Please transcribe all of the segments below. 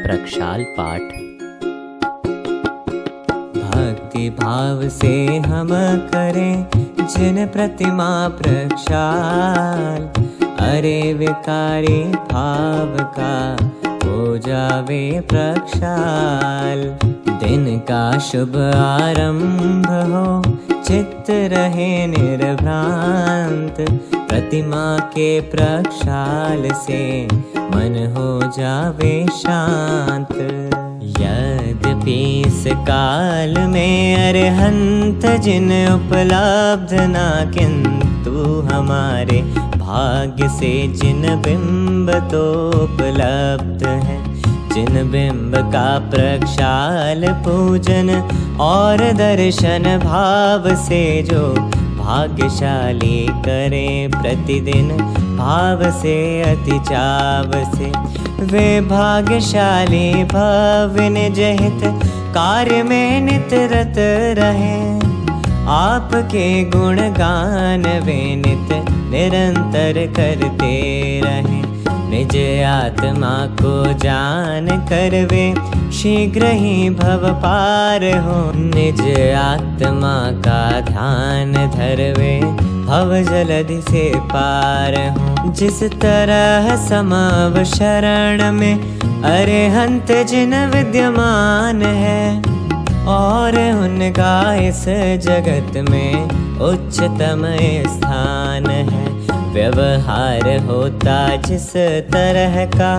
प्रक्षाल पाठ। भक्ति भाव से हम करें जिन प्रतिमा प्रक्षाल, अरे विकारी भाव का हो जावे प्रक्षाल। दिन का शुभ आरंभ हो, चित्त रहे निर्भ्रांत, प्रतिमा के प्रक्षाल से मन हो जावे शांत। यद्यपि इस काल में अरहंत जिन उपलब्ध ना, किंतु हमारे भाग्य से जिन बिंब तो उपलब्ध है। जिन बिंब का प्रक्षाल पूजन और दर्शन भाव से जो भाग्यशाली करें प्रतिदिन भाव से अति चाव से, वे भाग्यशाली भव निज हित कार्य में नित रत रहें। आपके गुणगान वे नित निरंतर करते रहें। निज आत्मा को जान कर वे शीघ्र ही भव पार हो। निज आत्मा का ध्यान धरवे भव जलधि से पार हो। जिस तरह समव शरण में अरहंत जिन विद्यमान है, और उनका इस जगत में उच्चतम स्थान है। व्यवहार होता जिस तरह का,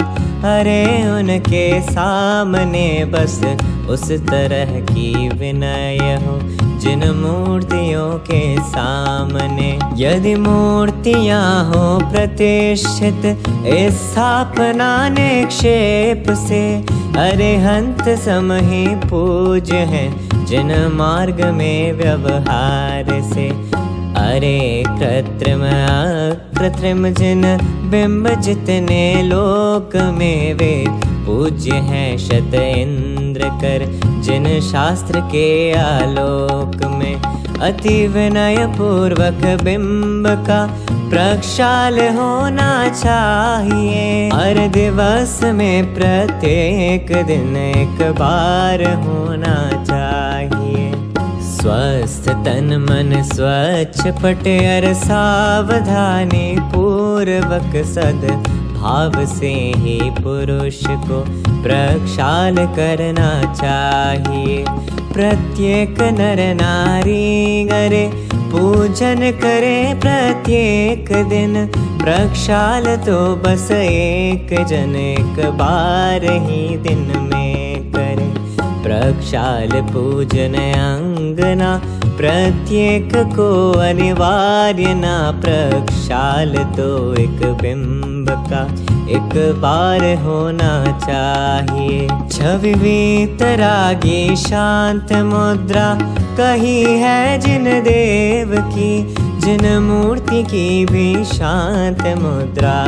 अरे उनके सामने बस उस तरह की विनय हो जिन मूर्तियों के सामने। यदि मूर्तियां हो प्रतिष्ठित स्थापना निक्षेप से, अरहंत सम ही पूज्य हैं जिन मार्ग में व्यवहार से। अरे कृत्रिम अकृत्रिम जिन बिंब जितने लोक में, वे पूज्य हैं शत इंद्र कर जिन शास्त्र के आलोक में। अति विनय पूर्वक बिंब का प्रक्षाल होना चाहिए। हर दिवस में प्रत्येक दिन एक बार होना चाहिए। स्वस्थ तन मन स्वच्छ पट और सावधानी पूर्वक सद भाव से ही पुरुष को प्रक्षाल करना चाहिए। प्रत्येक नर नारी करे पूजन करे प्रत्येक दिन प्रक्षाल, तो बस एक जन एक बार ही दिन में करे। प्रक्षाल पूजन अंगना प्रत्येक को अनिवार्य ना, प्रक्षाल तो एक बिंब का एक बार होना चाहिए। छवि वीतरागी शांत मुद्रा कही है जिन देव की, जिन मूर्ति की भी शांत मुद्रा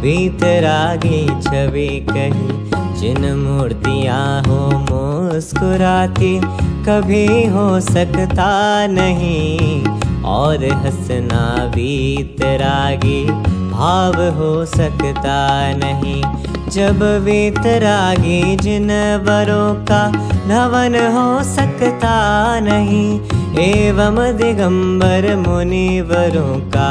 वीतरागी छवि कही। जिन मूर्तियां हो मुस्कुराती कभी हो सकता नहीं, और हंसना वीतरागी भाव हो सकता नहीं। जब वीतरागी जिन वरों का धवन हो सकता नहीं, एवं दिगंबर मुनिवरों का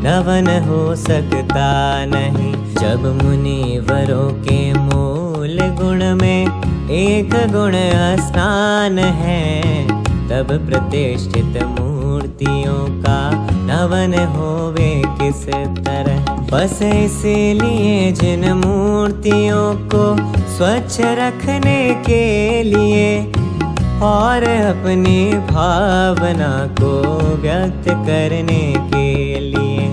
धवन हो सकता नहीं। जब मुनिवरों के मूल गुण में एक गुण स्नान है, तब प्रतिष्ठित मूर्तियों का धवन होवे किस तरह। बस इसीलिए जिन मूर्तियों को स्वच्छ रखने के लिए और अपनी भावना को व्यक्त करने के लिए,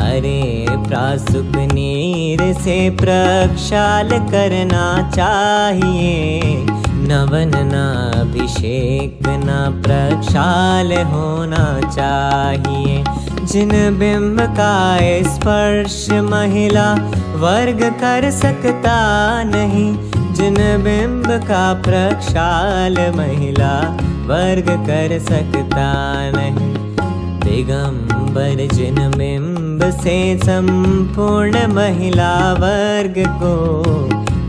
अरे प्रासुक नीर से प्रक्षाल करना चाहिए। नवन ना अभिषेक ना प्रक्षाल होना चाहिए। जिन बिंब का स्पर्श महिला वर्ग कर सकता नहीं, जिन बिंब का प्रक्षाल महिला वर्ग कर सकता नहीं। दिगंबर जिन बिंब से संपूर्ण महिला वर्ग को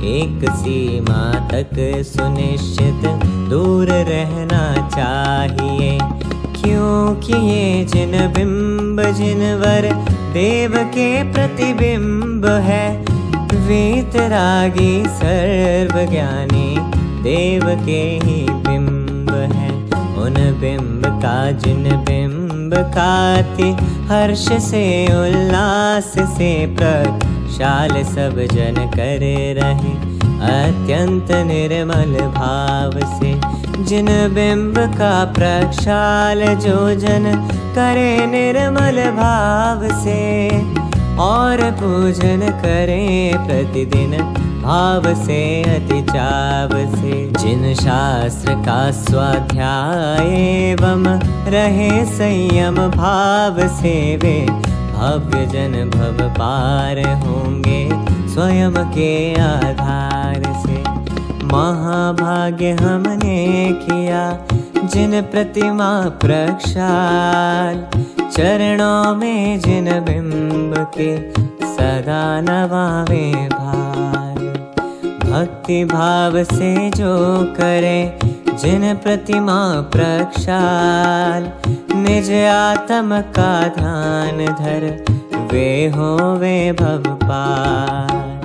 एक सीमा तक सुनिश्चित दूर रहना चाहिए, क्योंकि ये जिन बिंब जिनवर देव के प्रतिबिंब है, वीतरागी सर्वज्ञानी देव के ही बिंब है। उन बिंब का जिन बिंब का अति हर्ष से उल्लास से प्रक्षाल सब जन करे रहे, अत्यंत निर्मल भाव से। जिन बिंब का प्रक्षाल जो जन करे निर्मल भाव से, और पूजन करें प्रतिदिन भाव से अति चाव से। जिन शास्त्र का स्वाध्याय एवं रहे संयम भाव से, वे भव्य जन भव पार होंगे स्वयं के आधार से। महाभाग्य हमने किया जिन प्रतिमा प्रक्षाल, चरणों में जिन बिंब के सदा नवावे भार। भक्ति भाव से जो करे जिन प्रतिमा प्रक्षाल, निज आत्म का ध्यान धर वे होवे भव पार।